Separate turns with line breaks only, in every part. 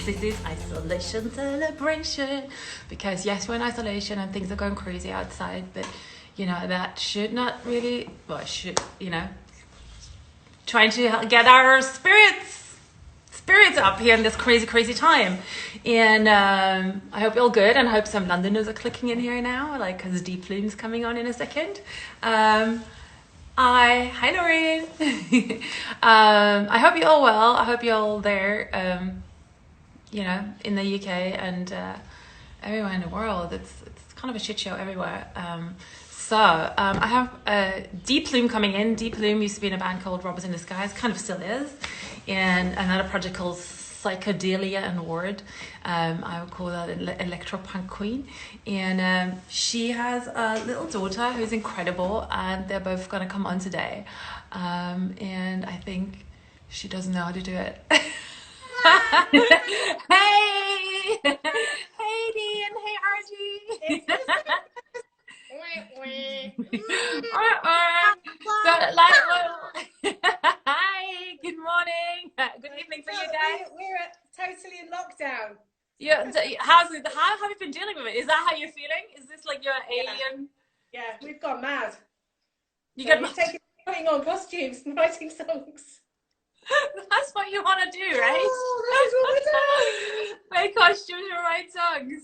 SiSSi's isolation celebration, because yes, we're in isolation and things are going crazy outside, but you know, that should not really, well, it should, you know, trying to get our spirits up here in this crazy time. And I hope you're all good, and I hope some Londoners are clicking in here now, like, because DEE PLUME's coming on in a second. Hi Noreen. I hope you're all well. I hope you're all there, you know, in the UK and everywhere in the world. It's kind of a shit show everywhere. I have DEE PLUME coming in. DEE PLUME used to be in a band called Robbers in Disguise, kind of still is, and another project called Psychedelia and Word. I would call that an electro punk queen. And she has a little daughter who's incredible, and they're both going to come on today. And I think she doesn't know how to do it. Hey! Hey, Dee, and hey, Archie! So, like, hi, good morning, good evening for you guys.
We're totally in lockdown.
Yeah, how have you been dealing with it? Is that how you're feeling? Is this like your alien?
Yeah, we've gone mad.
You're
putting on costumes and writing songs.
That's what you want to do, right?
Oh, that is what we're doing.
Make costumes and write songs.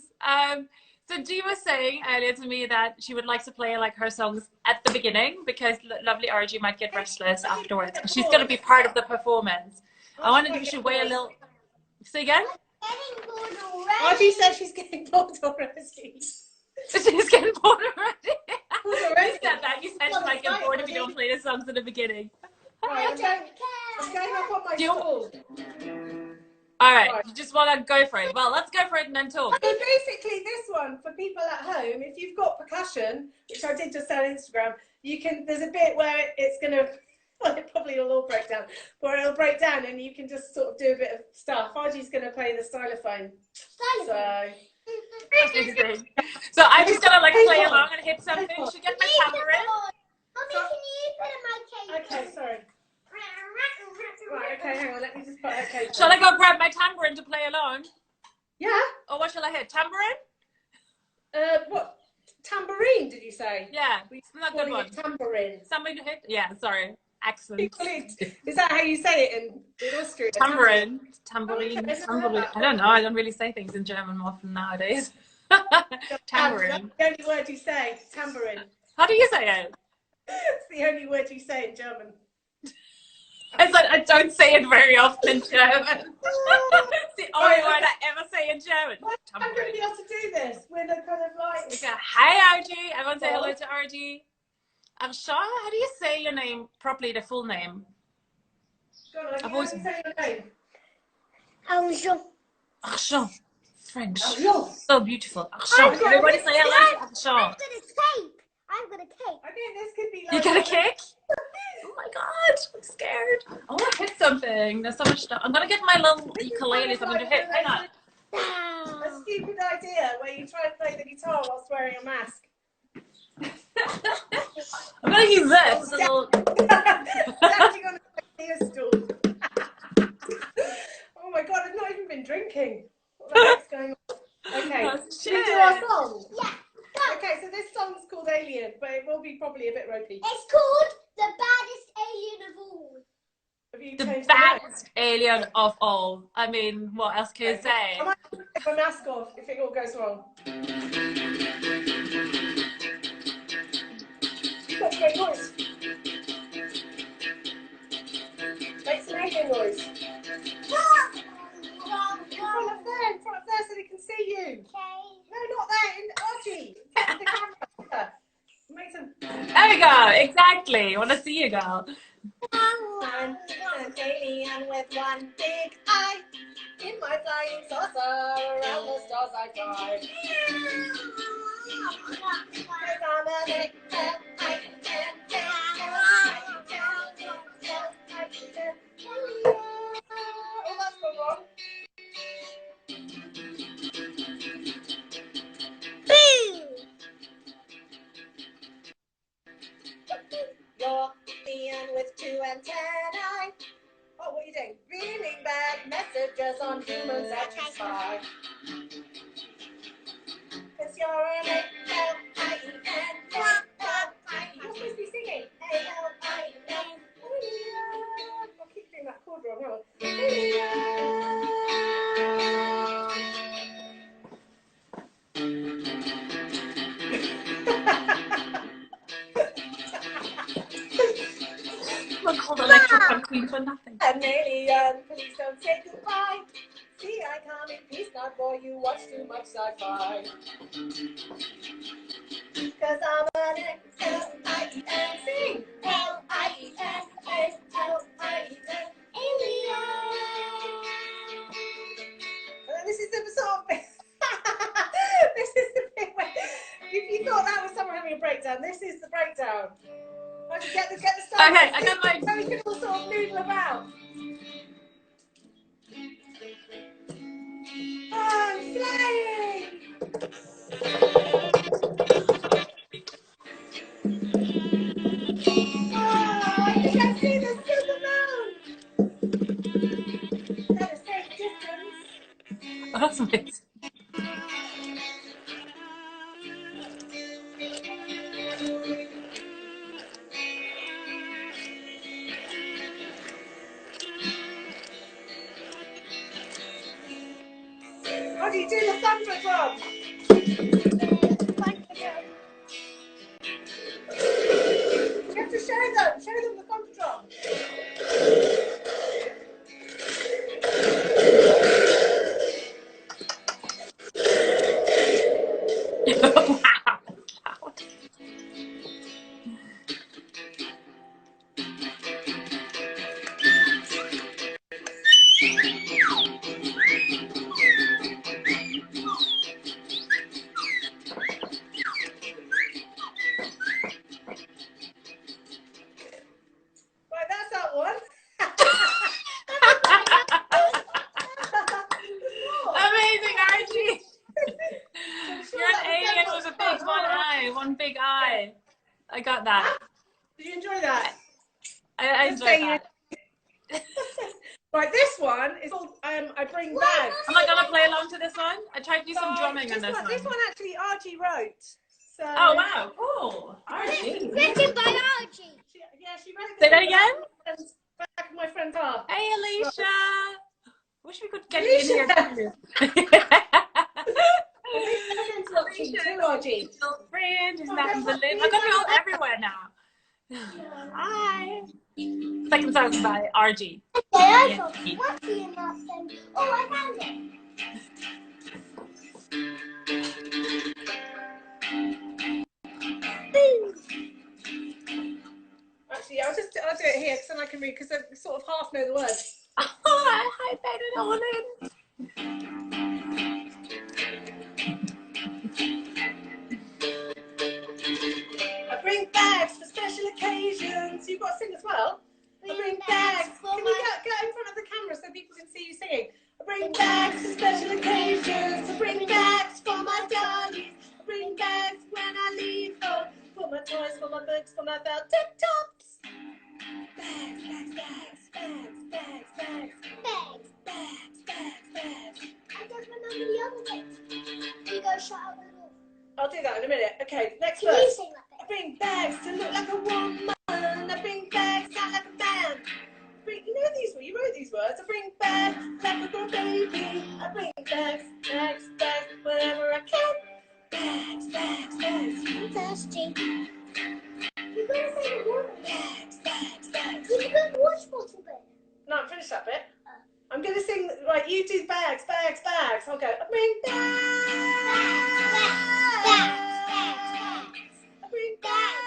So Dee was saying earlier to me that she would like to play like her songs at the beginning, because lovely RG might get restless afterwards. She's going to be part of the performance. I wondered if you should wait a little. Say again?
RG said she's getting bored already.
She's getting bored already. You said that. You said she might get bored if you don't play the songs at the beginning.
Right, I'm going up on my stool.
All right, you just want to go for it. Well, let's go for it and then talk.
So basically, this one, for people at home, if you've got percussion, which I did just on Instagram, you can, there's a bit where it's going to, well, it probably will all break down, but it'll break down and you can just sort of do a bit of stuff. Argie's going to play the stylophone.
So I'm just going to like play along and hit something. Should get my tambourine.
Mommy, can you put in my cake?
Okay, sorry. Right, okay, hang on, let me just put okay.
Shall I go grab my tambourine to play along?
Yeah.
Or what shall I hit? Tambourine?
What? Tambourine, did you say?
Yeah, it's not a good one.
Tambourine.
Somebody to hit? Yeah, sorry. Accent.
Is that how you say it in Austria?
Tambourine. Tambourine. Tambourine. I don't know. I don't really say things in German often nowadays. Tambourine.
That's the only word you say. Tambourine.
How do you say it?
It's the only word you say in German.
I don't say it very often in German. It's the only word I ever say in German.
I'm going to be able to do this with a kind of like...
Okay. Hi, Archie. I want to say hello to Archie. Argent, how do you say your name properly, the full name?
I've always say your name.
Argent.
Argent. French.
Argent.
So beautiful. Argent. Everybody say hello to Argent.
I've got a cake. I've got a cake.
I think this could be like...
You got a cake? Oh my god, I'm scared. I want to hit something. There's so much stuff. I'm going to get my little ukulele something to hit. Hang on.
A stupid idea where you try and play the guitar whilst wearing a mask.
I'm going to use this.
Standing on a ear stool. Oh my god, I've not even been drinking. What the heck's going on? Okay, should we do our song?
Yeah.
Okay, so this song's called Alien, but it will be probably a bit ropey.
It's called The Baddest Alien of All.
Have you
The
changed
baddest alien of all. I mean, what else can you say?
I might take my mask off if it all goes wrong. That's a great noise. Make some alien noise. In front of there so they can see you.
Okay.
No, not there, Archie. The camera. Make some.
There we go, exactly. I want to see you, girl.
I'm an alien with one big eye. In my flying saucer, around the stars I fly. Oh, that's gone wrong. You're the end with two antennae. Oh, what are you doing? Reading back messages Cause on humans satisfy. Cause you're an A-L-I-E-N. You're supposed to be singing A-L-I-E-N. I keep doing that chord wrong. Hang on.
We're called electro queen for nothing.
An alien, please don't say goodbye. See, I come in peace, not boy, you watch too much sci-fi. Cause I'm an L-I-E-N, sing! L-I-E-N, A-L-I-E-N, alien! And this is the sort of this is the bit where, if you thought that was someone having a breakdown, this is the breakdown. Get the start.
Okay, I got mine.
So we can all sort of noodle about. I'm flying! Oh, I think I see the supermoon! That is safe distance.
Oh, that's amazing.
How do you do the thunder drum? You have to show them the thunder drum. Right, that's that one.
Amazing, Archie. You're an alien with a one big eye. I got that.
Did you enjoy that?
I enjoyed that.
Right, this one is called I Bring Bags.
Am I gonna play along to this one? I tried to do some drumming on this one.
This one actually Archie wrote. So
oh wow, cool. Archie.
Written by Argent.
She wrote
Say that again?
Back of my friend's car.
Hey Alicia. Wish we could get you in here too.
Archie.
Friend, isn't that in Berlin? I'm gonna be all everywhere now. Hi. Second song by RG.
Okay, what's the enough then? Oh, I found it.
Actually, I'll do it here because then I can read because I sort of half know the words.
Oh, I bet it all in.
I bring bags for special occasions. You've got to sing as well. I bring bags. Can you get in front of the camera so people can see you singing? I bring bags for special occasions. I bring bags for my darlings. I bring bags when I leave home. For my toys, for my books, for my felt tip tops. Bags, bags, bags, bags, bags, bags, bags, bags, bags, bags.
I don't remember the other bit. You go shut up the door.
I'll do that in a minute. Okay, next
Can you
verse.
sing that
I
bit?
bring bags to look like a woman. I bring bags sound like a man. You know these words. You wrote these words. I bring bags like a little baby. I bring bags, bags, bags whenever I can. Bags, bags, bags.
I'm thirsty. You gotta say the word.
Bags, bags, bags.
You can wash bottle bit.
No, I'm finished that bit. I'm gonna sing. Right, you do bags, bags, bags. I'll go. I bring bags. I bring bags.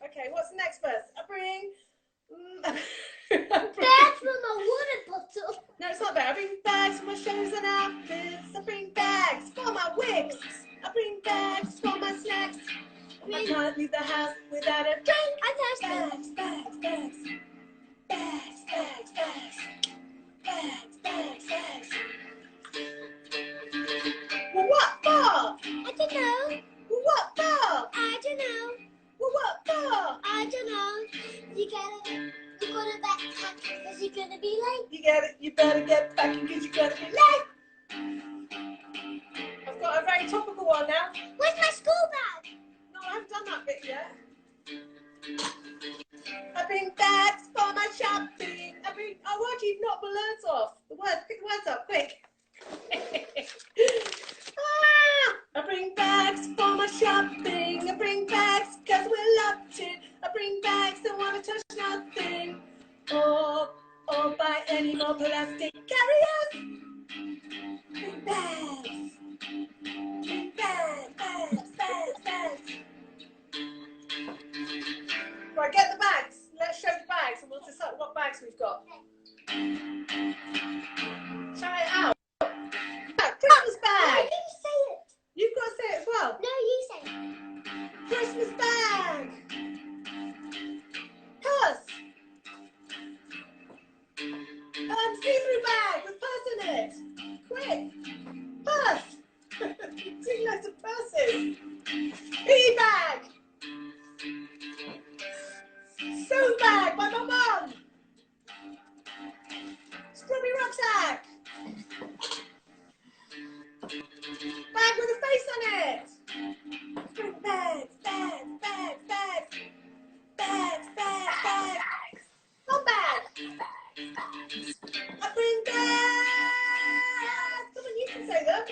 Okay, what's the next verse? I bring.
Bags from a water bottle.
No, it's not that. I bring bags for my shoes and outfits. I bring bags for my wigs. I bring bags for my snacks. I can't leave the house without a drink.
I'm thirsty.
Bags, bags, bags. Bags, bags, bags. Bags, bags, bags. Well, what for?
I don't know.
Well, what for?
I don't know.
Well, what for?
I don't know. You got a bag. Be late.
You better get packing because you're gonna be late. I've got a very topical one now.
Where's my school bag?
No, I haven't done that bit yet. I bring bags for my shopping. Oh, what? You've knocked the words off. Pick the words up, quick. I bring bags for my shopping. I bring bags because we're locked in. I bring bags, don't want to touch nothing. Or buy any more plastic carriers. Bring bags. Bring bags. Right, get the bags. Let's show the bags and we'll decide what bags we've got. Shout it out. Christmas
No,
bag.
you say it.
You've got to say it as well.
No, you say it.
Christmas bag. Purse. See-through bag with purse in it. Quick. Purse. See loads of purses. Piggy bag. Sew bag by my mum. Strawberry rucksack. Bag with a face on it. Bring bags. One bag. I bring bags. Come on, you can say them.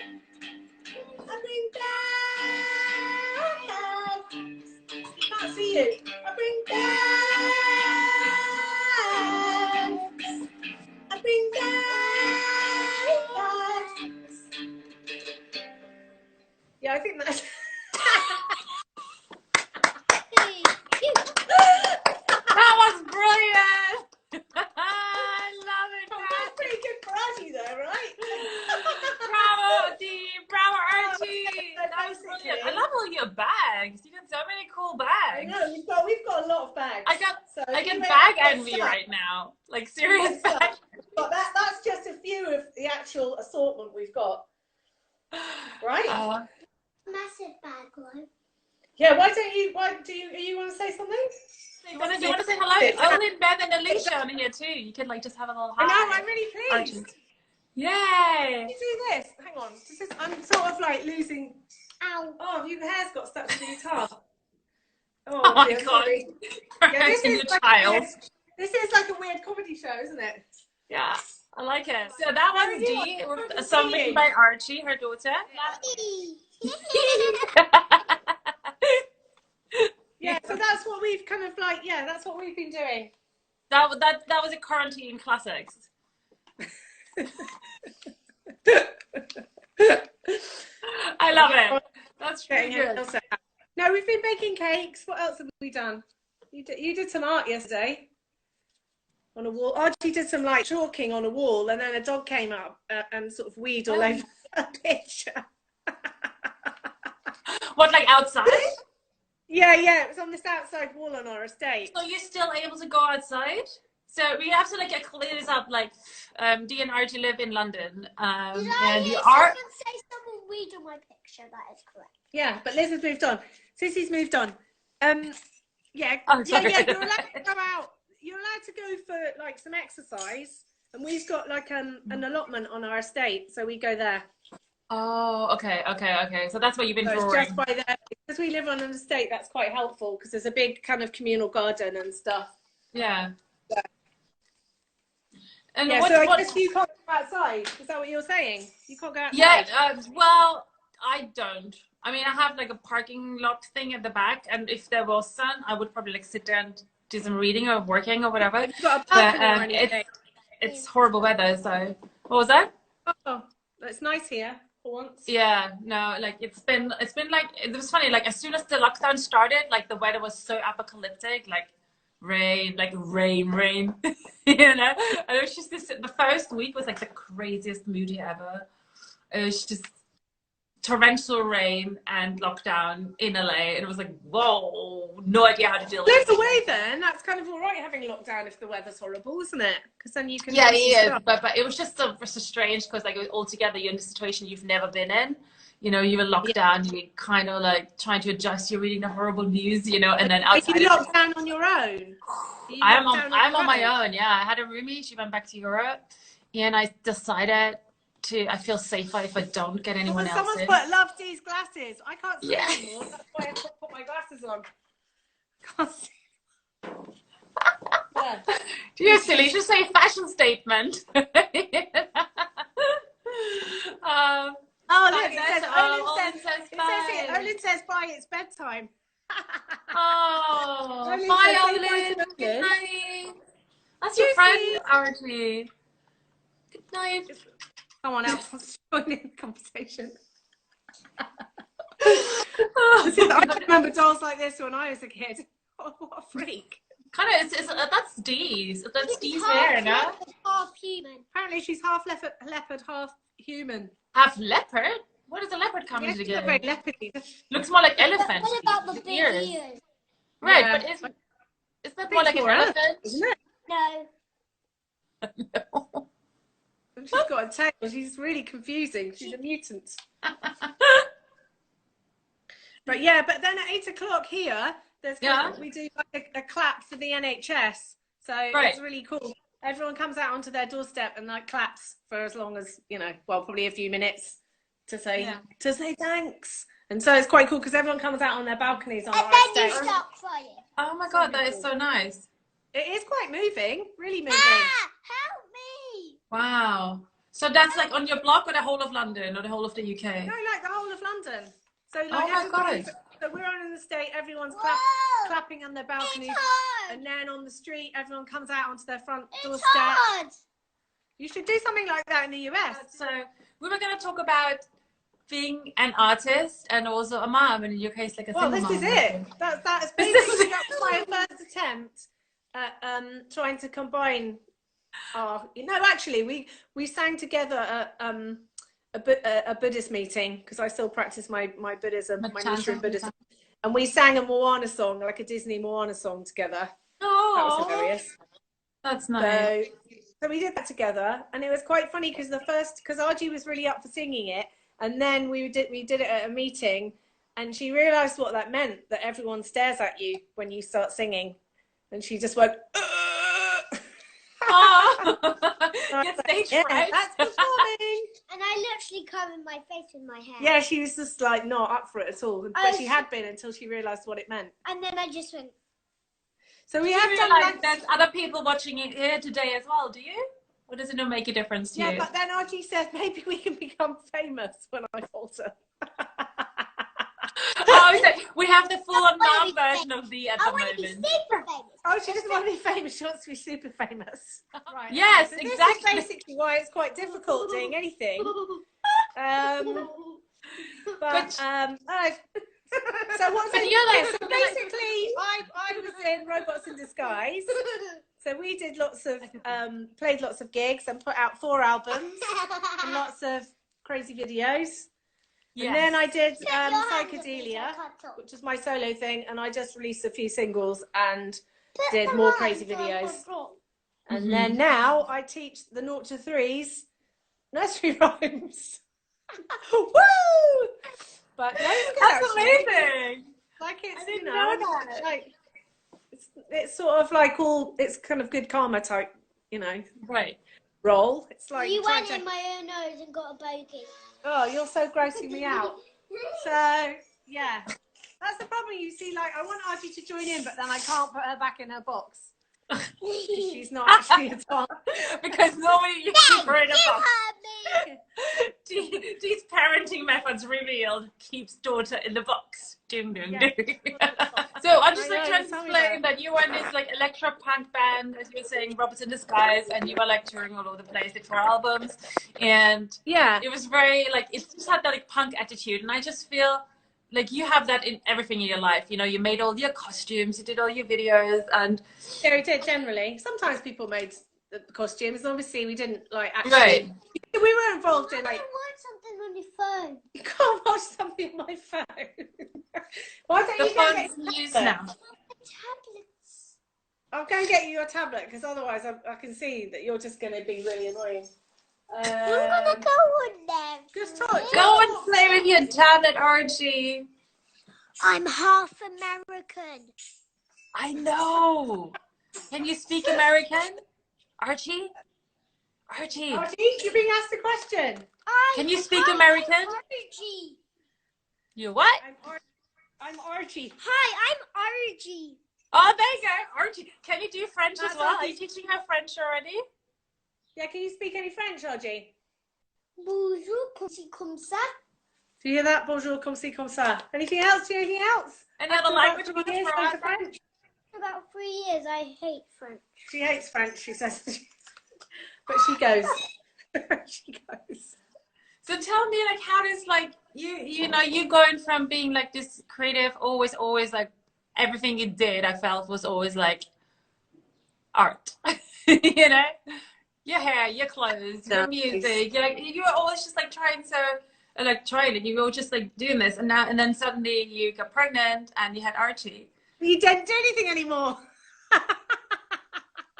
I bring bags. Can't see you. I bring bags. I bring bags. Yeah, I think that's.
That was brilliant. I love it.
That's pretty good for Archie though, right?
Bravo, Dee. Bravo, Archie. That was
Basically.
brilliant. I love all your bags. You got so many cool
I
bags.
know, we've got a lot of bags.
I get
Anyway,
bag
let's
envy
start.
right now. Like serious
Let's
bag.
start. But that's just a few of the actual assortment we've got. Right?
Massive bag, one.
Yeah, are you want to say something?
You want to say hello? Olin, Ben, and Alicia on here too. You could like just have a little hi.
I know, I'm really pleased.
Argent. Yay!
You do this. Hang on. I'm sort of like losing.
Ow.
Oh, your hair's got stuck to the guitar.
Oh my
dear,
god.
sorry. Yeah, this
Hurting
is
the
like
child.
This is like a weird comedy show, isn't it?
Yeah, I like it. So that was
you
Dee,
want?
with a song written by Archie, her daughter.
Yeah, so that's what we've kind of like, that's what we've been doing.
That was a quarantine classics. I love it. That's really good.
No, we've been baking cakes. What else have we done? You did some art yesterday on a wall. Archie did some like chalking on a wall, and then a dog came up and sort of weed all over the picture.
What, like outside?
Yeah, it was on this outside wall on our estate.
So you're still able to go outside? So we have to like clear this up. Like, Dee and Archie live in London,
Did
and
I
you
hear
are.
someone say someone weed on my picture? That is correct.
Yeah, but Liz has moved on. SiSSi's moved on. Yeah,
Oh, sorry.
you're allowed to go out. You're allowed to go for like some exercise, and we've got like an allotment on our estate, so we go there.
Oh, okay. So that's what you've been
So it's
drawing.
just by there because we live on an estate. That's quite helpful because there's a big kind of communal garden and stuff.
Yeah. And
Yeah,
what,
so I guess you can't go outside. Is that what you're saying? You can't go outside.
Yeah, well, I don't. I mean, I have like a parking lot thing at the back, and if there was sun, I would probably like sit there and do some reading or working or whatever.
You've got a
But
balcony or anything.
it's horrible weather, so what was that?
Oh, it's nice here for once.
Yeah, no, like it's been like, it was funny, like as soon as the lockdown started, like the weather was so apocalyptic, like rain, you know. And it was just the first week was like the craziest moody ever. It was just torrential rain and lockdown in LA, and it was like, whoa, no idea how to deal with it.
Live away then. That's kind of all right having lockdown if the weather's horrible, isn't it? Because then you can.
Yeah,
do some
yeah,
stuff.
but it was just so strange because like all together you're in a situation you've never been in, you know, you were locked down, you were kind of like trying to adjust, you're reading the horrible news, you know, and then
Are
outside
you locked down on your own?
I'm on my own. Yeah, I had a roomie. She went back to Europe, and I decided I feel safer if I don't get anyone else
Someone's
in.
put love these glasses. I can't see anymore. That's why I put my glasses on. Can't see. Yeah.
You're silly. You should say fashion statement.
Oh, look, it says Olin says bye, it's bedtime.
Oh,
Olin
bye,
says,
Olin.
Good
Good night. That's your friend, Archie. Good night.
Someone else wants to join in the conversation.
Oh,
I remember dolls like this when I was a kid. Oh, what a freak.
kind of, that's Dee's. That's Dee's
half
hair, no?
leopard, half human.
Apparently she's half leopard, half human.
Half leopard? What does a leopard come
Yes,
together?
very leopardy.
Looks more like elephant.
What about the big
ears?
ears?
Right,
Yeah.
but isn't that more like an elephant?
Isn't it?
No.
No.
She's got a tail. She's really confusing. She's a mutant. But yeah, but then at 8 o'clock here, we do like a clap for the NHS. So it's really cool. Everyone comes out onto their doorstep and like claps for as long as, you know, well, probably a few minutes to say thanks. And so it's quite cool because everyone comes out on their balconies on
And
our
then
estate.
you start crying.
Oh my god, that is so nice.
It is quite moving, really moving.
Ah, help me!
Wow. So that's like on your block or the whole of London or the whole of the UK?
No, like the whole of London. So like
Oh my god.
So we're on in the estate, everyone's
Whoa!
clapping on their balconies.
It's hard!
And then on the street, everyone comes out onto their front
It's
doorstep.
hard!
You should do something like that in the US.
So we were going to talk about being an artist and also a mom, and in your case, like a
Well,
single
this
mom.
is it. That's basically that was my first attempt at trying to combine our. No, actually, we sang together at a Buddhist meeting because I still practice my Buddhism, my Nichiren Buddhism, and we sang a Moana song, like a Disney Moana song together.
Oh,
that was hilarious.
That's nice.
So we did that together, and it was quite funny because because Archie was really up for singing it, and then we did it at a meeting, and she realised what that meant, that everyone stares at you when you start singing, and she just went.
Oh, get stage fright.
That's performing.
And I literally covered my face with my hair.
Yeah, she was just like not up for it at all, but she had been until she realised what it meant.
And then I just went.
So we
Do
have
you
done
realize
like,
there's other people watching it here today as well, do you? Or does it not make a difference to you?
yeah, but then Archie said maybe we can become famous when I falter.
Oh, so we have the full-on
I
mom
wanna be
version of the at
I
the
want to be
moment.
super famous.
Oh, she doesn't want to be famous. She wants to be super famous. Right.
Yes,
so
exactly.
This is basically why it's quite difficult doing anything. So what's
But
it?
you're like-
Yeah, so basically, I was in Robots in Disguise. So we did played lots of gigs and put out 4 albums and lots of crazy videos.
Yes.
And then I did
Your hand up,
Psychedelia,
cut off.
which is my solo thing, and I just released a few singles and
Put
did
the
more
hand
crazy
on
videos.
the floor.
And then now I teach the 0 to 3s nursery rhymes. Woo! But no, it's good,
That's
actually.
amazing.
Like it's,
I didn't
you
know
know,
that.
like it's sort of like it's kind of good karma type, you know,
Right.
role. It's like
You
trying
went
to-
in my own nose and got a bogey.
oh, you're so grossing me out. So yeah, that's the problem. You see, like I want Archie to join in, but then I can't put her back in her box. She's not actually a doll.
Because normally you keep her in a
You
box.
heard me.
These parenting methods revealed keeps daughter in the box. Ding, ding,
Yeah.
ding. So I'm just
I
like
know,
trying to
tell me
explain
about
that you were in this like electro punk band, as you were saying, Robots in Disguise, and you were like touring all over the place, did 4 albums, and
Yeah.
it was very like it just had that like punk attitude, and I just feel like you have that in everything in your life. You know, you made all your costumes, you did all your videos, and
Yeah, we did generally. Sometimes people made the costumes. Obviously, we didn't like actually.
right.
We were involved in
I
like.
want something on your phone.
You can't watch something on my phone. Why don't
The
you go get
phone's used
tablet?
now.
Tablets.
I'll go and get you your tablet because otherwise I can see that you're just going to be really annoying.
I'm gonna go on there.
Just talk.
Go and play with your tablet, Archie.
I'm half American.
I know. Can you speak American? Archie? Archie.
Archie, you're being asked a question.
Can you speak American?
Archie.
You what?
I'm Archie.
Hi, I'm Archie.
Oh, there you go. Archie. Can you do French as
That's
well?
Archie.
Are you teaching her French already?
Yeah, can you speak any French, Archie?
Bonjour, comme ça.
Do you hear that? Bonjour, comme ci, comme ça. Anything else? Do you anything else?
Any other language you want to
Years
throw
into
out?
French.
About 3 years, I hate French.
She hates French, she says. But she goes. She goes.
So tell me, like, how does, like, you know, you going from being like this creative, always like everything you did, I felt was always like art, you know, your hair, your clothes, your music, you were always just like trying you were just like doing this, and then suddenly you got pregnant and you had Archie.
You don't do anything anymore.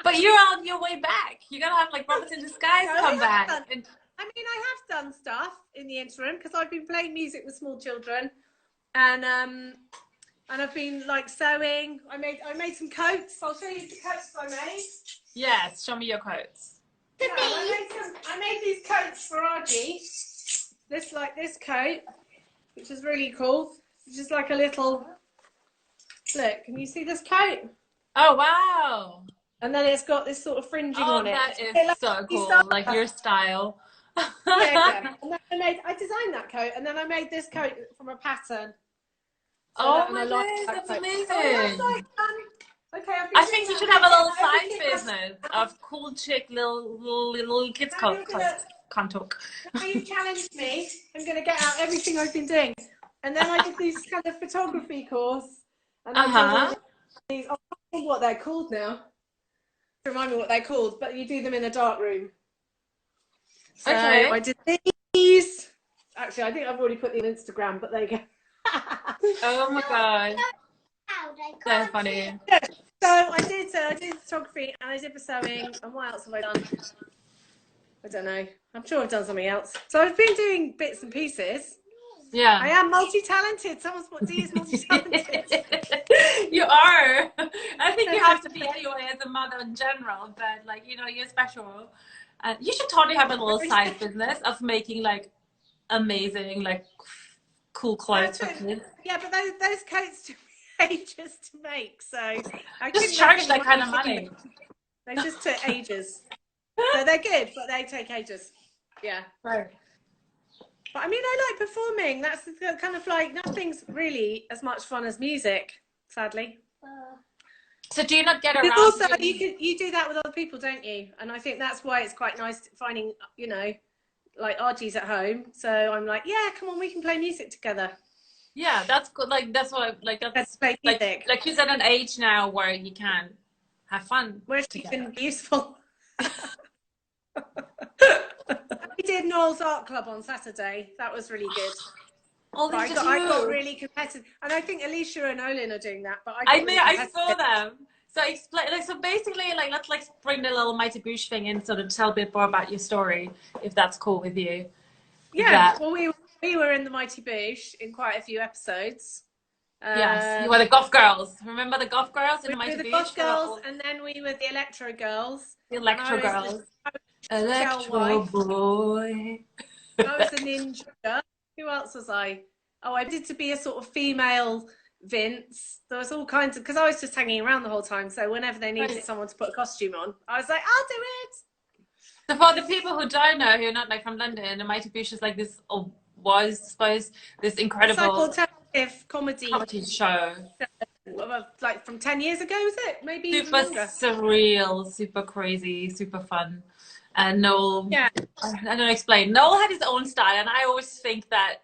But you're on your way back. You're gonna have like Robots in Disguise come back. And
I mean, I have done stuff in the interim because I've been playing music with small children, and I've been like sewing. I made some coats. I'll show you the coats I made.
yes, show me your coats.
Yeah, I made these coats for Archie. This coat, which is really cool. It's just like a little. Look, can you see this coat?
Oh wow!
And then it's got this sort of fringing on it.
That is so cool, like your style.
Yeah. And then I designed that coat, and then I made this coat from a pattern.
Oh my goodness, that's amazing.
Okay,
I think you should have a little side business of cool chick little kids can't talk.
Now you challenged me. I'm going to get out everything I've been doing. And then I did this kind of photography course. And I did these, I can't think what they're called now. Remind me what they're called, but you do them in a dark room. So
Okay.
I did these. Actually, I think I've already put them on Instagram, but there you go.
Oh my god, so funny.
So I did photography and I did the sewing, and what else have I done? I don't know. I'm sure I've done something else. So I've been doing bits and pieces.
Yeah.
I am multi-talented. Someone's what D is multi-talented.
You are. I think you have to be anyway as a mother in general, but like, you know, you're special. You should totally have a little side business of making like amazing, like cool clothes for kids.
Yeah, but those coats took me ages to make, so I
just charge that kind of money.
They just took ages. So they're good, but they take ages. Yeah.
Right.
But I mean, I like performing. That's the kind of like, nothing's really as much fun as music, sadly.
So do you not get around?
Because also, you do that with other people, don't you? And I think that's why it's quite nice finding, you know, like Archie's at home. So I'm like, yeah, come on, we can play music together.
Yeah, that's good. Like that's what that's
Let's play music.
like she's at an age now where you can have fun.
Where she can be useful. We did Noel's Art Club on Saturday. That was really good.
Oh,
I got really competitive, and I think Alicia and Olin are doing that. But
I saw them. So explain, like, so basically, like, let's like bring the little Mighty Boosh thing in, sort of tell a bit more about your story, if that's cool with you.
Yeah. Well, we were in the Mighty Boosh in quite a few episodes.
Yes, you were the Goth Girls. Remember the Goth Girls in the Mighty Boosh?
We were the Goth Girls, and then we were the Electro Girls.
The Electro Girls. Electro Boy.
I was a ninja. Who else was I? Oh, I did to be a sort of female Vince. There was all kinds of, because I was just hanging around the whole time. So whenever they needed someone to put a costume on, I was like, I'll do it.
So for the people who don't know, who are not like from London, the Mighty Boosh is like this, or was, I suppose, this incredible
alternative comedy
show.
Like from 10 years ago, was it? Maybe
super surreal, super crazy, super fun. And Noel, I don't explain. Noel had his own style, and I always think that,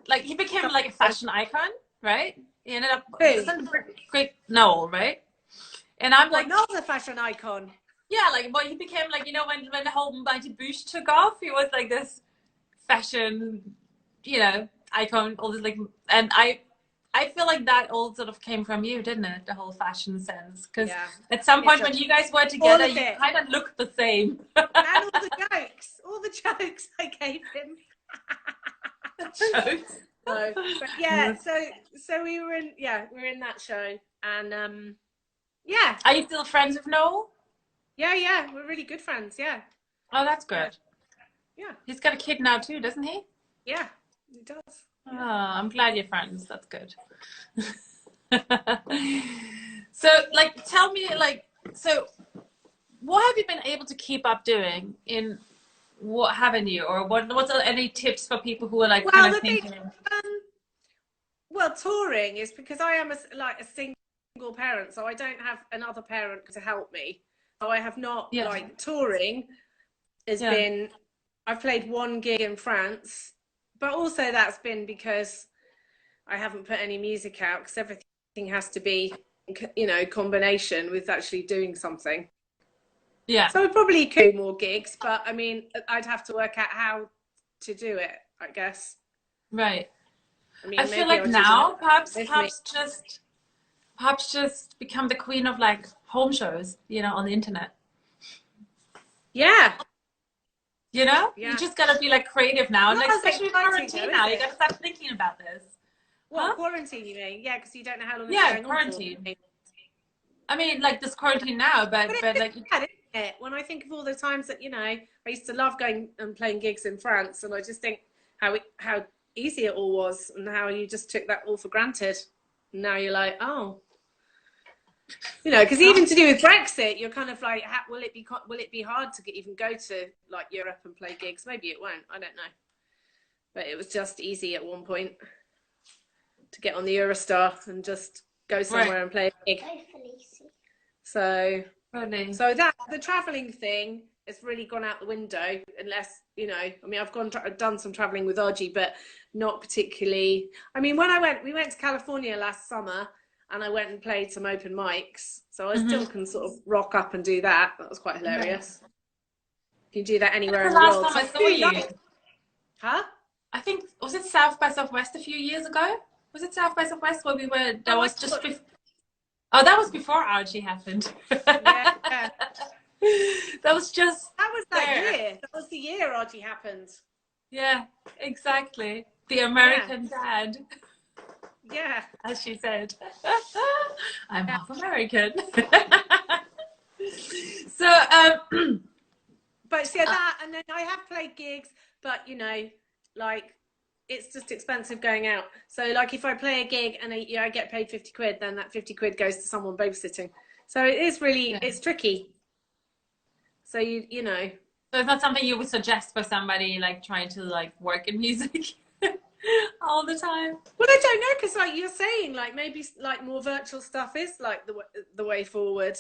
like, he became like a fashion icon, right? He ended up great Noel, right? And I'm like,
Noel's a fashion icon.
Yeah, like, well, he became like, you know, when the whole Mighty Boosh took off, he was like this fashion, you know, icon. All this like, and I I feel like that all sort of came from you, didn't it? The whole fashion sense. Because
Yeah.
at some point when you guys were together, you
it.
kind of looked the same.
And all the jokes I gave him.
Jokes.
So, but yeah, so we were in that show, and yeah.
Are you still friends with Noel?
Yeah, we're really good friends. Yeah.
Oh, that's good.
Yeah.
He's got a kid now too, doesn't he?
Yeah, he does.
Oh, I'm glad you're friends. That's good. So, like, tell me, like, so what have you been able to keep up doing in what haven't you, or what's any tips for people who are like kind of thinking?
Well, touring is because I am a single parent, so I don't have another parent to help me. So I have not like touring has been. I've played one gig in France, but also that's been because I haven't put any music out, because everything has to be, you know, combination with actually doing something. Yeah. So I probably could do more gigs, but I mean, I'd have to work out how to do it, I guess.
Right.
I mean,
I feel like now perhaps just become the queen of like home shows, you know, on the internet.
Yeah.
You know, you just gotta be like creative now, and like, especially with quarantine now, you gotta start thinking about this.
What, quarantine, you mean? Yeah, because you don't know how long it's going
quarantine.
on for.
I mean, like this quarantine now, but like,
bad, isn't it? When I think of all the times that, you know, I used to love going and playing gigs in France, and I just think how easy it all was, and how you just took that all for granted. And now you're like, oh, you know, because even to do with Brexit, you're kind of like, will it be hard to even go to like Europe and play gigs? Maybe it won't. I don't know. But it was just easy at one point to get on the Eurostar and just go somewhere and play a gig. So that the traveling thing has really gone out the window, unless, you know, I mean, I've done some traveling with Argy, but not particularly. I mean, we went to California last summer, and I went and played some open mics, so I still can sort of rock up and do that. That was quite hilarious. You can do that anywhere in the world.
Last time I saw you.
Huh?
I think, was it South by Southwest a few years ago? Was it South by Southwest where we were? That was just. Oh, that was before Archie happened.
Yeah.
That was just.
That was that year. That was the year Archie happened.
Yeah, exactly. The American dad.
Yeah.
As she said. I'm half American. So,
but yeah, that, and then I have played gigs, but you know, like, it's just expensive going out. So like, if I play a gig and I get paid 50 quid, then that 50 quid goes to someone babysitting. So it is really, it's tricky. So you know.
So it's not something you would suggest for somebody like trying to like work in music all the time?
Well, I don't know, because like you're saying, like maybe like more virtual stuff is like the way forward.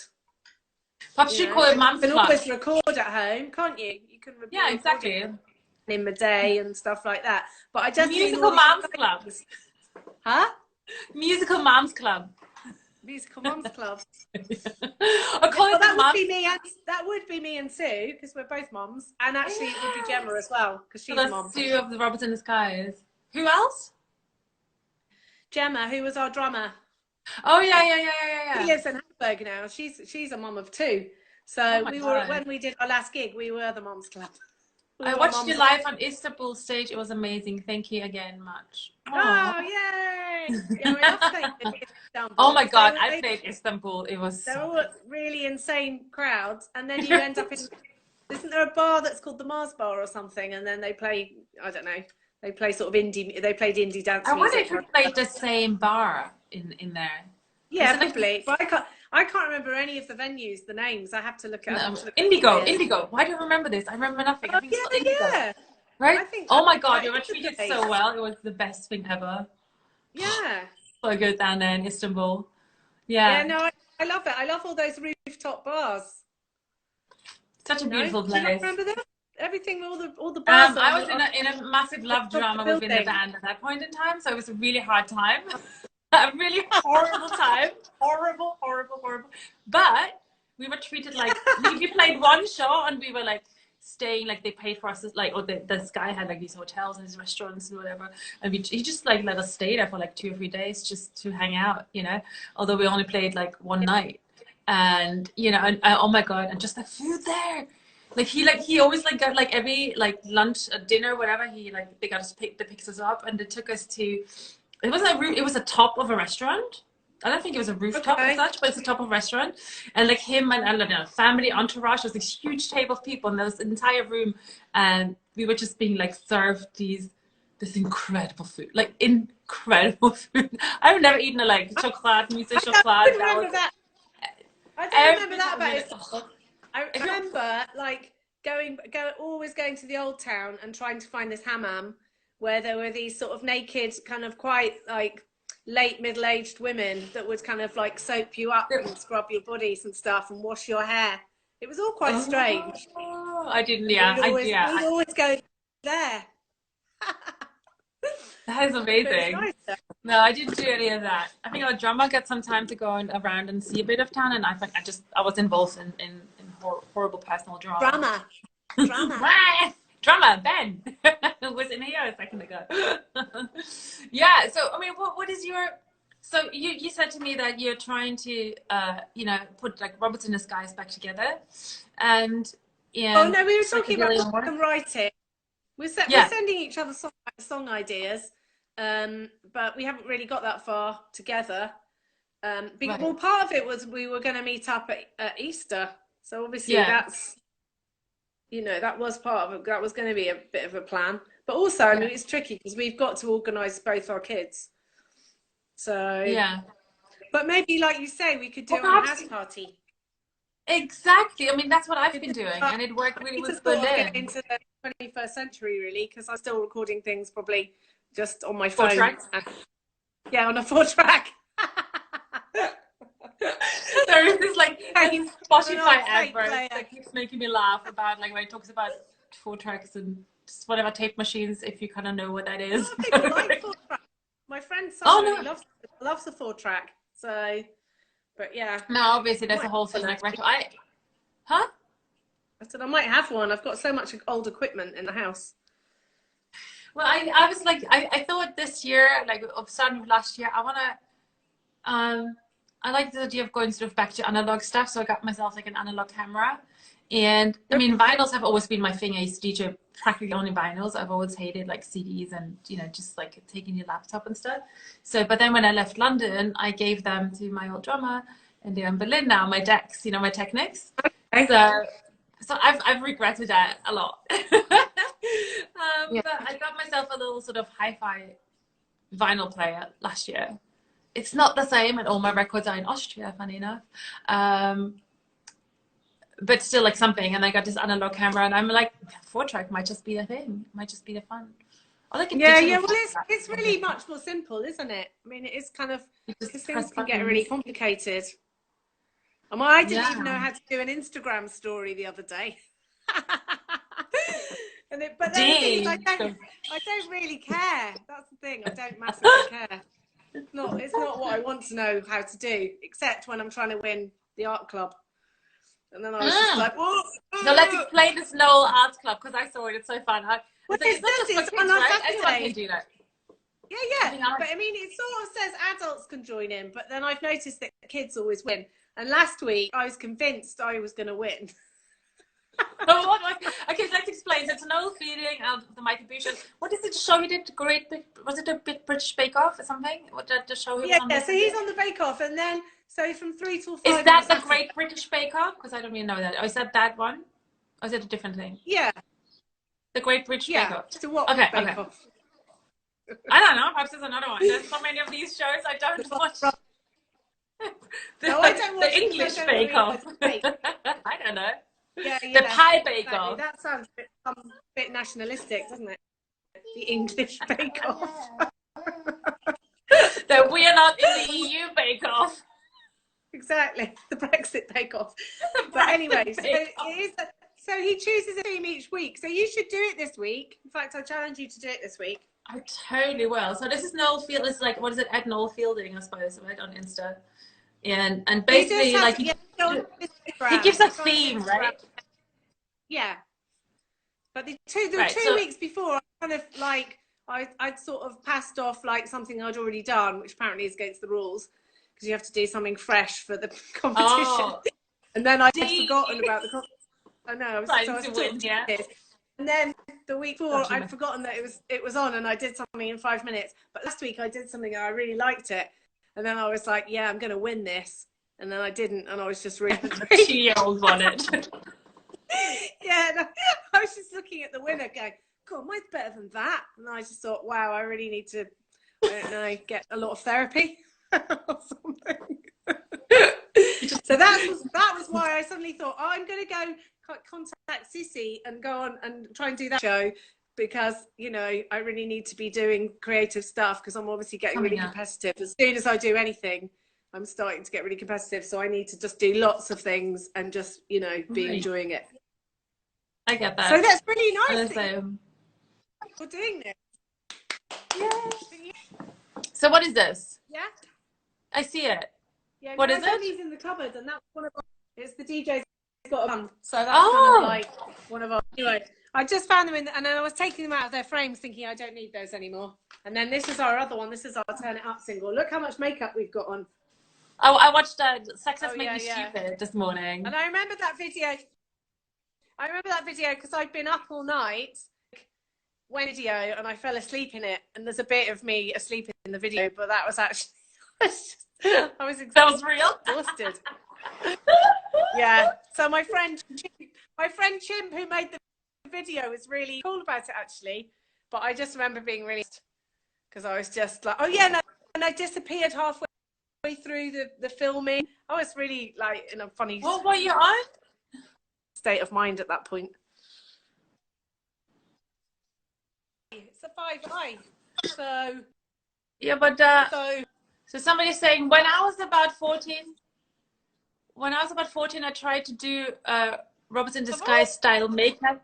Perhaps you call it Mum's Club.
You can always record at home, can't you? You can record
exactly.
In the day and stuff like that. But I just
Musical Moms Club.
Huh?
Musical Moms Club.
Musical Moms Club. That would be me and Sue, because we're both moms, and actually it would be Gemma as well, because she's a mom.
Sue of the Robots in the Skies. Who else?
Gemma, who was our drummer.
Oh yeah.
She lives in Hamburg now. She's a mom of 2. So when we did our last gig, we were the Moms Club.
I watched you live on Istanbul stage. It was amazing. Thank you again much.
Oh, yay! Yeah, I love playing Istanbul.
Oh my God, I played Istanbul. It was
there were really insane crowds, and then you end up in. Isn't there a bar that's called the Mars Bar or something? And then they play, I don't know, they play sort of indie. They played indie dance music.
I wonder if we played the same bar in there.
Yeah, probably. But I can't remember any of the venues, the names. I have to look at them.
Indigo. Why do you remember this? I remember nothing. I think
yeah.
Right? Oh my God, you were treated so well. It was the best thing ever.
Yeah.
So good down there in Istanbul. Yeah.
Yeah, no, I love it. I love all those rooftop bars.
Such a beautiful place.
Do you remember that? Everything, all the bars.
I was in a massive love drama within the band at that point in time, so it was a really hard time. A really horrible time. Horrible. But we were treated like we played one show and we were like staying, like they paid for us, like, or this guy had like these hotels and these restaurants and whatever, and he just like let us stay there for like 2 or 3 days just to hang out, you know, although we only played like one night. And you know, and oh my god, and just the food there, like he always like got like every like lunch, dinner, whatever, they got us picks us up, and they took us to, it was a top of a restaurant. I don't think it was a rooftop as such, but it's a top of a restaurant. And like him and I don't know, family entourage, was this huge table of people, and there was an entire room, and we were just being like served this incredible food, like incredible food. I've never eaten a like chocolate, miso chocolate.
I don't remember that. I don't remember that about it. I remember like always going to the old town and trying to find this hammam where there were these sort of naked, kind of quite like late middle-aged women that would kind of like soap you up and scrub your bodies and stuff and wash your hair. It was all quite strange.
I didn't. Yeah,
we'd always go there.
That is amazing. Nice. No, I didn't do any of that. I think our drummer got some time to go around and see a bit of town, and I was involved in horrible personal drama. Drama, Ben was in here a second ago. Yeah. So I mean, what is your? So you said to me that you're trying to you know, put like Robots in Disguise back together, and
oh no, we were talking about some writing. We're sending each other song ideas, but we haven't really got that far together. Well, part of it was we were going to meet up at Easter, so obviously that's, you know, that was part of it. That was going to be a bit of a plan, but also I mean it's tricky because we've got to organise both our kids. So but maybe like you say, we could do it on a house party.
Exactly. I mean, that's what I've been doing, and it worked really with Berlin.
Get into the 21st century, really, because I'm still recording things probably just on my phone.
4 tracks?
Yeah, on a 4-track.
There is this like Spotify advert that keeps making me laugh about like when it talks about 4 tracks and just whatever tape machines, if you kind of know what that is.
People like 4-track. My friend really loves the 4-track, so. But yeah.
No, obviously there's a whole thing like retro. I
said I might have one. I've got so much old equipment in the house.
Well, I was like, I thought this year, like starting with last year, I like the idea of going sort of back to analog stuff. So I got myself like an analog camera. And I mean, vinyls have always been my thing. I used to DJ practically only vinyls. I've always hated like CDs and, you know, just like taking your laptop and stuff. So, but then when I left London, I gave them to my old drummer, and they're in Berlin now, my decks, you know, my Technics. Okay. So I've regretted that a lot. But I got myself a little sort of hi-fi vinyl player last year. It's not the same, and all my records are in Austria, funny enough. But still like something, and I got this analog camera, and I'm like, 4-track might just be a thing, might just be the fun. Or like
well it's really much more simple, isn't it? I mean, it is kind of, because things can get really complicated. And I didn't even know how to do an Instagram story the other day. But then the thing is, I don't really care. That's the thing, I don't massively care. It's not what I want to know how to do, except when I'm trying to win the art club. And then I was just like, whoa.
So let's explain this Noel Arts Club, because I saw it. It's so fun. It's not just for kids, right? Anyone can do that.
Yeah. But I mean, it sort of says adults can join in, but then I've noticed that kids always win. And last week, I was convinced I was going to win.
Okay, let's explain. So it's Noel feeding of the Mighty Boosh. What is it show he did? Was it a big British Bake Off or something? What did the show he was on?
Yeah, so he's on the Bake Off, and then so from 3 till 5.
Is that the Great British Bake Off? Because I don't really know that. Or is that one? Or is it a different thing?
Yeah.
The Great British Bake Off.
So what?
Okay. Off? I don't know. Perhaps there's another one. There's so many of these shows I don't watch.
I don't watch
the English Bake Off. I don't know.
Yeah,
the Pie Bake Off.
That sounds a bit nationalistic, doesn't it? The English Bake Off.
That we are not in the EU Bake Off.
Exactly, the Brexit Bake Off. But anyway, so he chooses a theme each week. So you should do it this week. In fact, I challenge you to do it this week.
I totally will. So this is Noel Field. It's like, what is it? At Noel Fielding, I suppose, right, on Insta. And basically, like, he gives a theme, right?
Yeah. But the two weeks before, I kind of like, I'd sort of passed off like something I'd already done, which apparently is against the rules because you have to do something fresh for the competition. Oh. And then I'd forgotten about the competition. I know, so I was win, yeah. And then the week before, I'd forgotten that it was on, and I did something in 5 minutes. But last week I did something and I really liked it, and then I was like, yeah, I'm going to win this, and then I didn't, and I was just really. The
2-year-old won it.
Yeah, no, I was just looking at the winner, going, God, mine's better than that, and I just thought, wow, I really need to, I don't know, get a lot of therapy or something. So that was why I suddenly thought, oh, I'm going to go contact SiSSi and go on and try and do that show, because, you know, I really need to be doing creative stuff because I'm obviously getting really competitive. As soon as I do anything, I'm starting to get really competitive. So I need to just do lots of things and just, you know, be enjoying it.
I get that.
So that's really nice. We're doing this.
Yay. So what is this?
Yeah.
I see it.
Yeah,
what is it?
These in the cupboard, and that's one of our, it's the DJ's got them. So that's kind of like one of our. Anyway, I just found them and then I was taking them out of their frames, thinking I don't need those anymore. And then this is our other one. This is our Turn It Up single. Look how much makeup we've got on.
Oh, I watched Success Made Me Stupid this morning.
And I remember that video. Because I'd been up all night. Video and I fell asleep in it, and there's a bit of me asleep in the video, but that was actually that was real. Exhausted. Yeah. So my friend Chimp, who made the video, was really cool about it actually, but I just remember being really, because I was just like, oh yeah, no, and I disappeared halfway through the filming. I was really like in a funny.
What were you on?
State of mind at that point. It's a 5i. So
yeah, but so somebody's saying when I was about 14, I tried to do Robots in Disguise style makeup.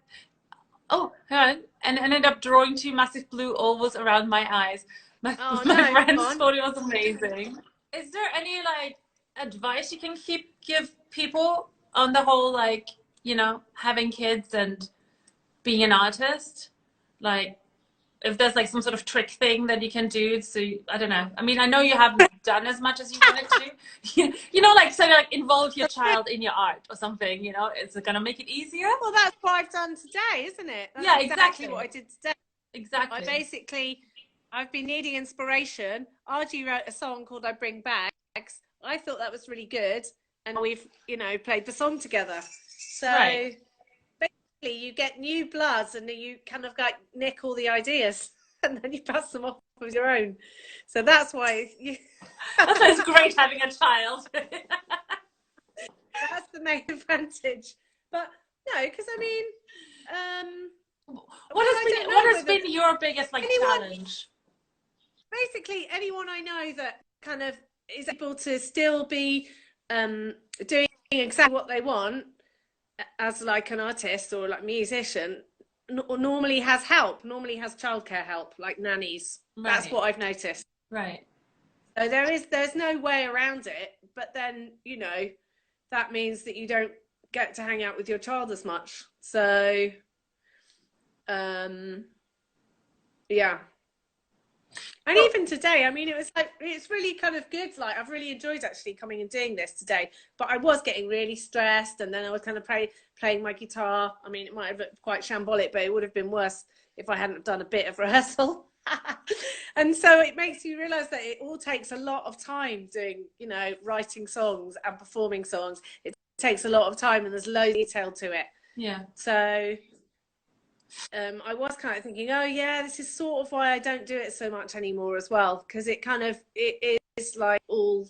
Oh, hang on, and ended up drawing 2 massive blue ovals around my eyes. My friends thought it was amazing. Is there any like advice you can give people on the whole, like, you know, having kids and being an artist? Like, if there's like some sort of trick thing that you can do, so I don't know. I mean, I know you haven't done as much as you wanted to. You know, like, so like involve your child in your art or something. You know, it's gonna make it easier.
Well, that's what I've done today, isn't it? That's
yeah, exactly
what I did today.
Exactly.
I've been needing inspiration. Argy wrote a song called "I Bring Bags." I thought that was really good, and we've, you know, played the song together. So. You get new bloods and you kind of like nick all the ideas and then you pass them off as your own. So that's why
that's why it's great having a child.
That's the main advantage. But no, because I mean,
what has been your biggest like challenge?
Basically, anyone I know that kind of is able to still be doing exactly what they want as like an artist or like musician, normally has help, normally has childcare help, like nannies. Right. That's what I've noticed.
Right.
So there's no way around it, but then, you know, that means that you don't get to hang out with your child as much. So, yeah. And even today, I mean, it was like, it's really kind of good. Like, I've really enjoyed actually coming and doing this today, but I was getting really stressed, and then I was kind of playing my guitar. I mean, it might have looked quite shambolic, but it would have been worse if I hadn't done a bit of rehearsal. And so it makes you realize that it all takes a lot of time doing, you know, writing songs and performing songs. It takes a lot of time, and there's loads of detail to it.
Yeah.
So I was kind of thinking, oh yeah, this is sort of why I don't do it so much anymore as well, because it is like all,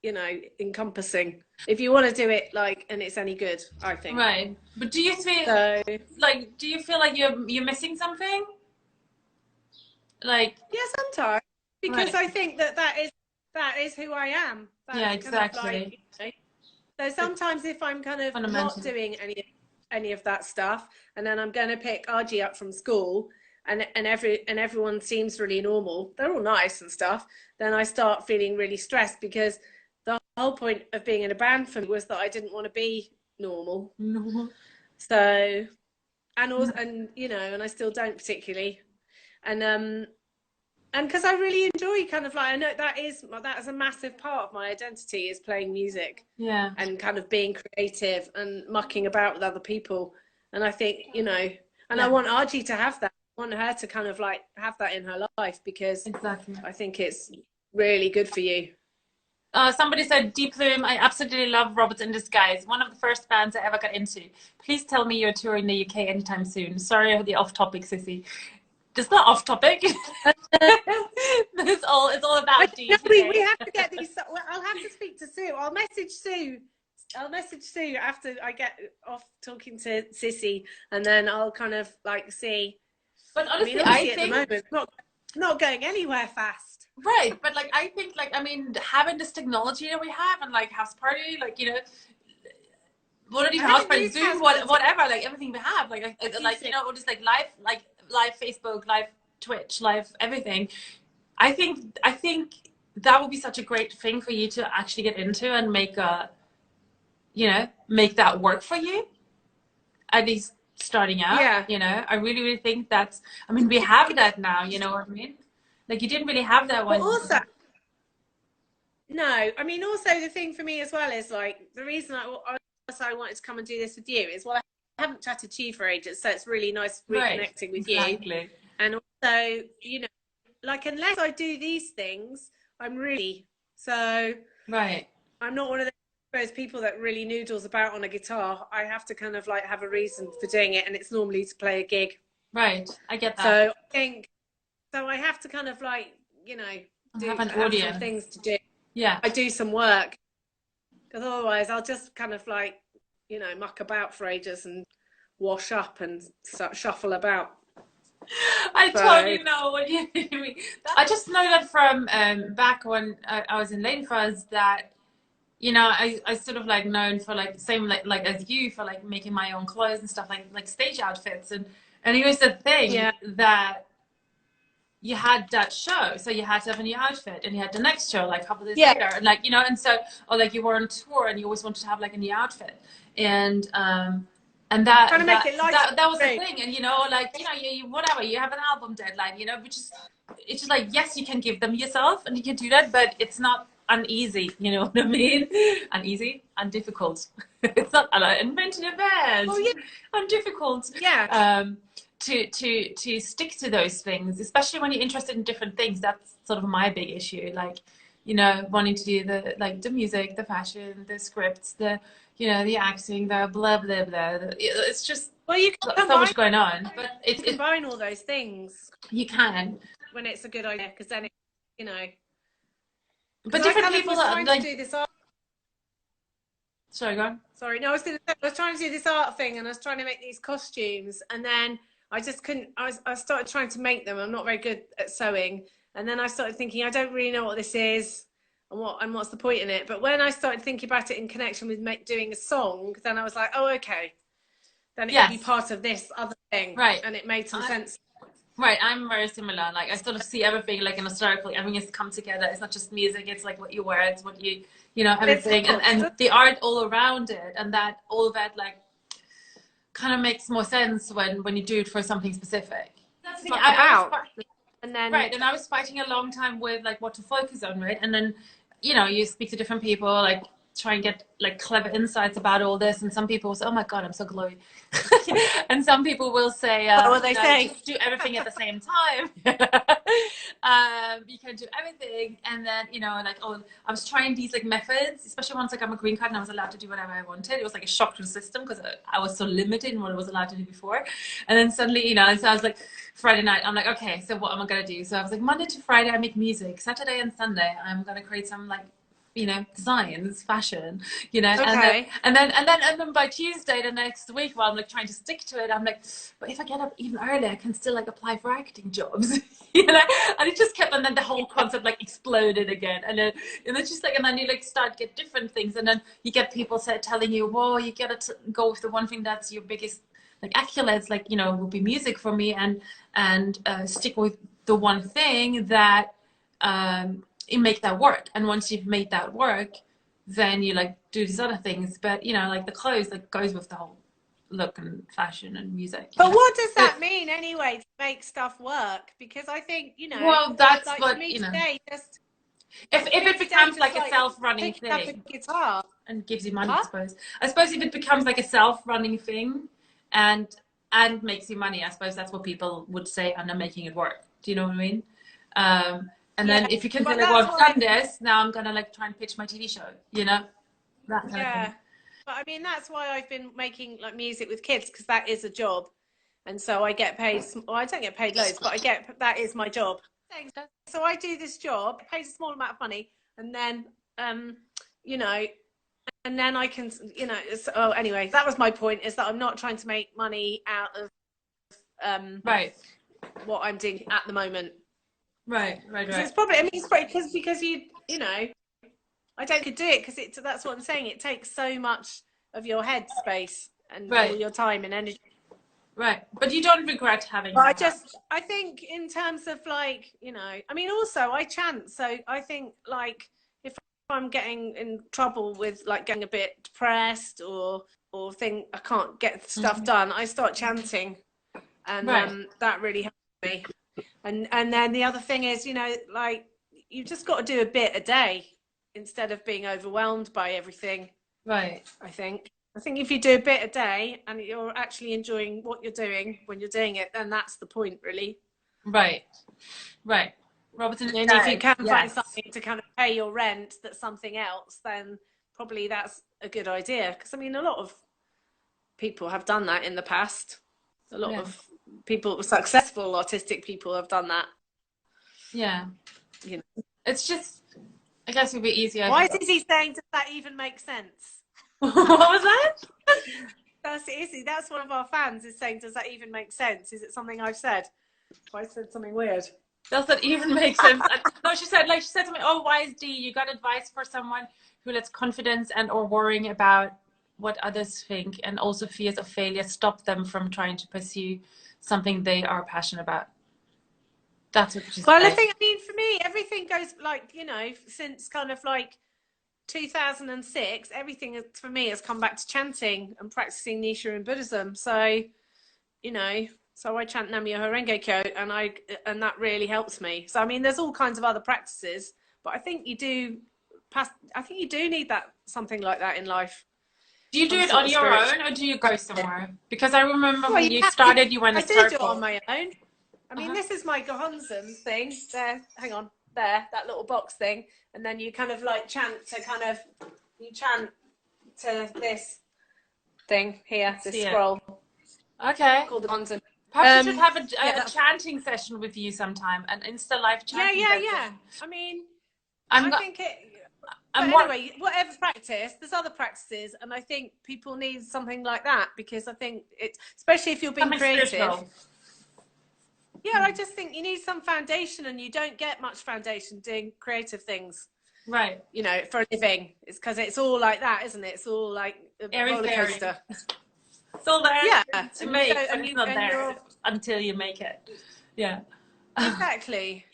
you know, encompassing. If you want to do it like, and it's any good, I think.
Right. But do you feel like you're missing something? Like,
yeah, sometimes, because I think that is who I am.
Yeah, exactly.
Kind of like, you know, so sometimes if I'm kind of not doing any of that stuff, and then I'm going to pick Argy up from school, and everyone seems really normal, they're all nice and stuff, then I start feeling really stressed, because the whole point of being in a band for me was that I didn't want to be normal.
No.
So and also, and you know, and I still don't particularly, and because I really enjoy kind of like, I know that is a massive part of my identity, is playing music,
Yeah.
and kind of being creative and mucking about with other people. And I think, you know, and I want Archie to have that. I want her to kind of like have that in her life, because
Exactly.
I think it's really good for you.
Somebody said, DEE PLUME, I absolutely love Robots in Disguise. One of the first bands I ever got into. Please tell me you're touring the UK anytime soon. Sorry for the off topic, Sissy. It's not off topic. It's all about DEE.
We have to get these. I'll have to speak to Sue. I'll message Sue after I get off talking to Sissy, and then I'll kind of like see.
But honestly,
I
think
at the moment not going anywhere fast.
Right, but like I think, like, I mean, having this technology that we have, and like house party, like, you know, what are these house parties, Zoom, whatever, like everything we have, like you know, just like live Facebook, live Twitch, live everything. I think that would be such a great thing for you to actually get into and make that work for you, at least starting out.
Yeah.
You know, I really think that's, I mean, we have that now, you know what I mean? Like, you didn't really have that one.
But also, no, I mean, also the thing for me as well is like, the reason I wanted to come and do this with you is, well, I haven't chatted to you for ages, so it's really nice reconnecting with you. And also, you know, like, unless I do these things, I'm really, so
right.
I'm not one of those people that really noodles about on a guitar. I have to kind of like have a reason for doing it, and it's normally to play a gig.
Right, I get that.
So I think, so I have to kind of like, you know,
have some
things to do.
Yeah.
I do some work, because otherwise I'll just kind of like, you know, muck about for ages and wash up and start shuffle about.
I totally know what you mean. I just know that from back when I was in Lady Fuzz, that, you know, I sort of like known for like same like as you, for like making my own clothes and stuff, like stage outfits, and it was the thing that you had that show, so you had to have a new outfit, and you had the next show like a couple of days later, and like, you know, and so, or like you were on tour and you always wanted to have like a new outfit, and that was the thing. And, you know, like, you know, you whatever, you have an album deadline, you know, it's just like, yes, you can give them yourself and you can do that, but it's not uneasy, you know what I mean? Uneasy and difficult. It's not, I invented a band. Oh, yeah. And difficult.
Yeah.
To stick to those things, especially when you're interested in different things. That's sort of my big issue. Like, you know, wanting to do the music, the fashion, the scripts, the, you know, the acting, the blah blah blah. It's just, well, you can so much going on, but
you can combine all those things.
You can,
when it's a good idea, because then it, you know.
But different people are like,
to do this art.
Sorry, go on.
Sorry, no, I was trying to do this art thing, and I was trying to make these costumes, and then I just couldn't. I started trying to make them. I'm not very good at sewing, and then I started thinking, I don't really know what this is, and what's the point in it. But when I started thinking about it in connection with doing a song, then I was like, oh, okay, then it would be part of this other thing,
right?
And it made some sense.
Right, I'm very similar. Like, I sort of see everything like in a circle. Everything has come together. It's not just music. It's like what you wear. It's what you know, everything, and the art all around it, and that all of that like kind of makes more sense when you do it for something specific. That's what and then right. And I was fighting a long time with like what to focus on, right? And then, you know, you speak to different people, like try and get like clever insights about all this, and some people will say, oh my god, I'm so glowy. And some people will say,
what they say,
just do everything at the same time. You can do everything. And then, you know, like, oh, I was trying these like methods, especially once I got my green card and I was allowed to do whatever I wanted. It was like a shock to the system, because I was so limited in what I was allowed to do before. And then suddenly, you know, and so I was like, Friday night, I'm like, okay, so what am I gonna do? So I was like, Monday to Friday I make music, Saturday and Sunday I'm gonna create some like, you know, designs, fashion, you know,
okay.
and then by Tuesday the next week, while I'm like trying to stick to it, I'm like, but if I get up even earlier, I can still like apply for acting jobs, you know. And it just kept, and then the whole concept like exploded again, and it's just like, and then you like start get different things, and then you get people telling you, whoa, you gotta go with the one thing that's your biggest like accolades, like, you know, would be music for me, and stick with the one thing that you make that work. And once you've made that work, then you like do these other things. But, you know, like the clothes that goes with the whole look and fashion and music.
But what does that mean anyway, to make stuff work? Because I think, you know,
well, that's
like
what,
for me
you know,
today, just
if it becomes like a self-running
picking up a
thing
guitar.
and gives you money,
Huh?
I suppose if it becomes like a self-running thing and makes you money, I suppose that's what people would say, and I'm making it work. Do you know what I mean? And then if you can say
But
like, well,
that's
I've
why-
done this, now I'm gonna like try and pitch my TV show, you know? That kind of
Yeah.
thing.
But I mean, that's why I've been making like music with kids, because that is a job. And so I get paid, well, I don't get paid loads, but that is my job. So I do this job, it pays a small amount of money, and then, you know, and then I can, you know, oh, anyway, that was my point, is that I'm not trying to make money out of
Right.
what I'm doing at the moment.
Right.
It's probably, I mean, it's probably because you know, I don't could do it because that's what I'm saying. It takes so much of your head space and all your time and energy.
Right. But you don't regret having
But
that.
I think in terms of like, you know, I mean, also I chant. So I think like if I'm getting in trouble with like getting a bit depressed or think I can't get stuff done, I start chanting. And that really helps me. And then the other thing is, you know, like you've just got to do a bit a day instead of being overwhelmed by everything.
Right.
I think if you do a bit a day and you're actually enjoying what you're doing when you're doing it, then that's the point, really.
Right. Robertson,
and if you can find something to kind of pay your rent that's something else, then probably that's a good idea. Because I mean, a lot of people have done that in the past. A lot of people, successful autistic people, have done that.
Yeah.
You know.
It's just, I guess it would be easier.
Why is he saying, does that even make sense?
What was that?
That's Izzy. That's one of our fans is saying, does that even make sense? Is it something I've said? Have I said something weird?
Does that even make sense? No, she said something, oh, why is D? You got advice for someone who lets confidence and or worrying about what others think and also fears of failure stop them from trying to pursue something they are passionate about. That's what she's saying.
Well, I mean, for me, everything goes like, you know, since kind of like 2006, everything for me has come back to chanting and practicing Nichiren Buddhism. So, you know, so I chant Nam-myoho Renge-kyo and that really helps me. So, I mean, there's all kinds of other practices, but I think you do need that, something like that in life.
Do you do it on your own or do you go somewhere? Because I remember when you started, you went a circle.
I did do it on my own. I mean, this is my Gohonzon thing. There, hang on, there, that little box thing. And then you kind of like chant to this thing here, this scroll.
Okay.
Called the Gohonzon.
Perhaps we should have a chanting session with you sometime, an Insta live chanting session.
Yeah. I mean, anyway, whatever practice, there's other practices, and I think people need something like that because I think it's, especially if you're being creative. Spiritual. Yeah, I just think you need some foundation, and you don't get much foundation doing creative things.
Right.
You know, for a living. It's because it's all like that, isn't it? It's all like a roller coaster.
It's all there to make,
so,
and it's not there until you make it. Yeah.
Exactly.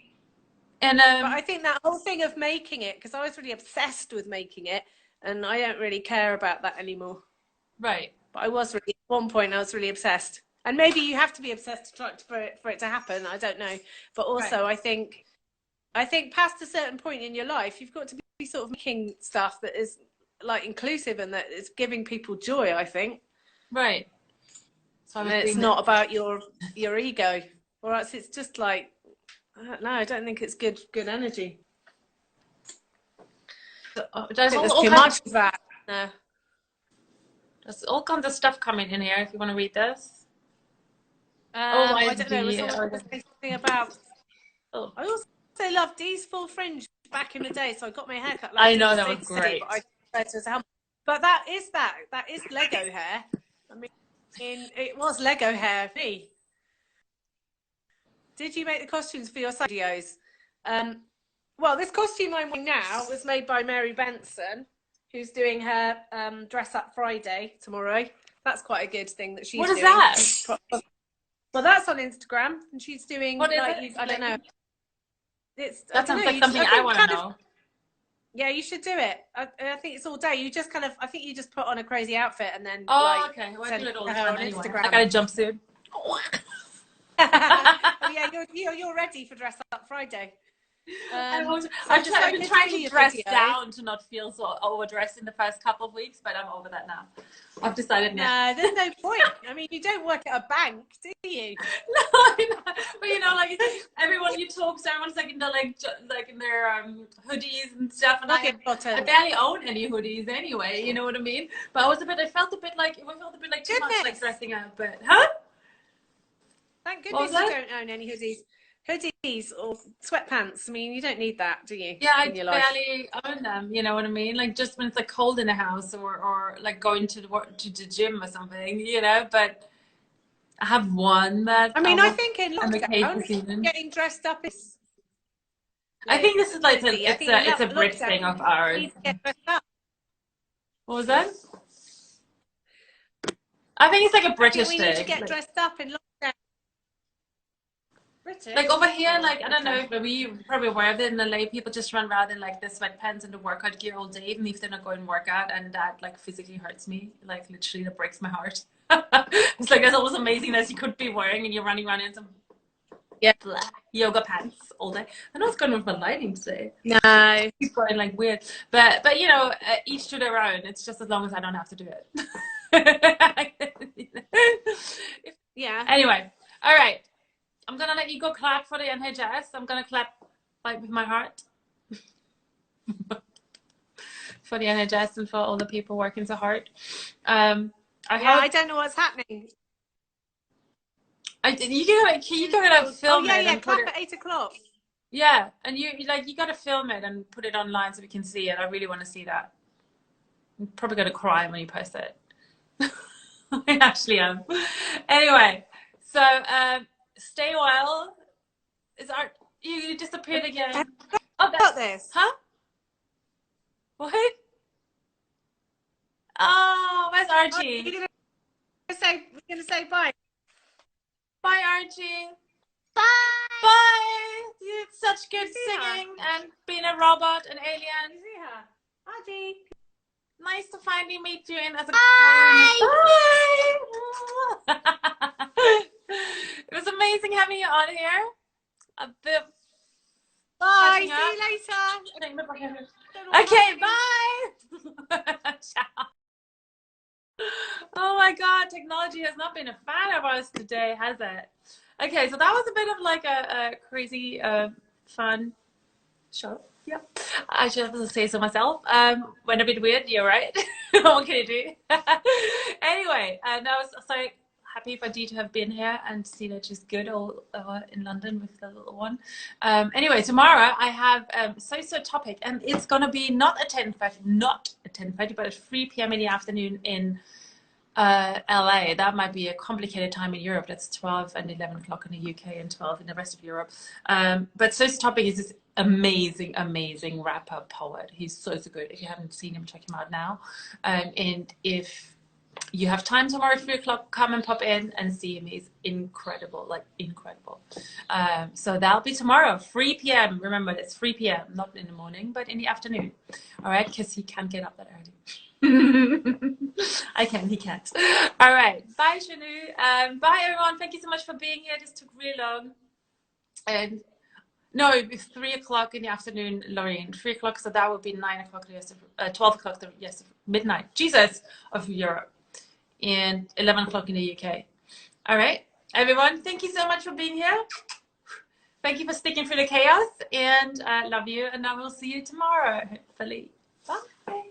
And
but I think that whole thing of making it, because I was really obsessed with making it, and I don't really care about that anymore.
Right.
But I was really, at one point, I was really obsessed. And maybe you have to be obsessed to try for it to happen. I don't know. But also, I think past a certain point in your life, you've got to be sort of making stuff that is like inclusive and that is giving people joy, I think.
Right.
So it's not about your ego. Or else it's just like, I don't know, I don't think it's good energy.
There's
too much of that. No.
There's all kinds of stuff coming in here if you want to read this.
I don't know. It was something about. I also loved Dee's full fringe back in the day, so I got my hair cut.
I know, that was great.
But that is Lego hair. I mean, it was Lego hair. Me. Did you make the costumes for your videos? Well, this costume I'm wearing now was made by Mary Benson, who's doing her Dress Up Friday tomorrow. That's quite a good thing that she's doing.
What is that?
Well, that's on Instagram, and she's doing.
What is
it? I don't know.
That sounds like something I want to know.
Yeah, you should do it. I think it's all day. You just kind of, I think you just put on a crazy outfit and then
Okay. Well, I
send
do it all
her
the time
on
anyway.
Instagram.
I got a jumpsuit.
Oh yeah, you're ready for Dress Up Friday.
I've
Describe
been
this
trying to
video.
dress down to not feel so overdressed in the first couple of weeks, but I'm over that now. I've decided now.
No, there's no point. I mean, you don't work at a bank, do you?
No, I know. But you know, like everyone you talk to, everyone's like in the like in their hoodies and stuff, and I barely own any hoodies anyway. You know what I mean? But I felt a bit like too much like dressing up. But
Thank goodness you don't own any hoodies or sweatpants. I mean, you don't need that, do you?
Yeah, I barely own them. You know what I mean? Like just when it's like cold in the house or like going to the gym or something. You know, but. I have one that
I think in lockdown, getting dressed up is.
I think this is like it's a Brit thing of ours. What was that? I think it's like a British thing.
We need to get dressed up in lockdown. British.
Like over here, like I don't know, maybe you're probably aware of it. In LA, people just run around in like the sweatpants and the workout gear all day, even if they're not going to work out, and that like physically hurts me. Like literally, that breaks my heart. It's like there's almost amazing you could be wearing, and you're running around in some black yoga pants all day. I know what's going on with my lighting today.
No,
it's going like weird, but you know, each to their own. It's just as long as I don't have to do it.
Yeah.
Anyway, all right. I'm gonna let you go clap for the NHS. I'm gonna clap like with my heart for the NHS and for all the people working so hard.
I don't know what's happening.
You gotta film it.
Yeah, clap at 8 o'clock.
Yeah, and you gotta film it and put it online so we can see it. I really want to see that. I'm probably gonna cry when you post it. I actually am. Anyway, so stay well. You disappeared again?
Got this.
Huh? What? Oh, where's Archie?
We're gonna say bye.
Bye, Archie.
Bye.
Bye. You did such good singing and being a robot, an alien.
Archie.
Nice to finally meet you in as a
Bye.
Bye. It was amazing having you on here. A bit.
Bye. See you later.
Okay, bye. Ciao. Oh my God, technology has not been a fan of us today, has it? Okay, so that was a bit of like a crazy, fun show. Yeah, I should have to say so myself. Went a bit weird. You're right. What can you do? Anyway, and I was so happy for Dee to have been here and to see that she's good all in London with the little one. Anyway, tomorrow I have so topic, and it's gonna be not at 10:30, but at 3 p.m. in the afternoon in LA. That might be a complicated time in Europe. That's 12 and 11 o'clock in the UK and 12 in the rest of Europe. But So's topic is this amazing rapper poet. He's so good. If you haven't seen him, check him out now. And if you have time tomorrow at 3 o'clock, come and pop in and see him. He's incredible, like incredible. So that'll be tomorrow, 3 p.m. Remember, it's 3 p.m. not in the morning, but in the afternoon. All right, because he can't get up that early. He can't. All right, bye Shanu. Bye everyone. Thank you so much for being here. This took really long. And no, it's 3 o'clock in the afternoon, Lorraine. 3 o'clock, so that would be 9 o'clock, 12 o'clock, midnight, Jesus, of Europe. And 11 o'clock in the UK. All right, everyone, thank you so much for being here. Thank you for sticking through the chaos, and love you, and I will see you tomorrow, hopefully. Bye.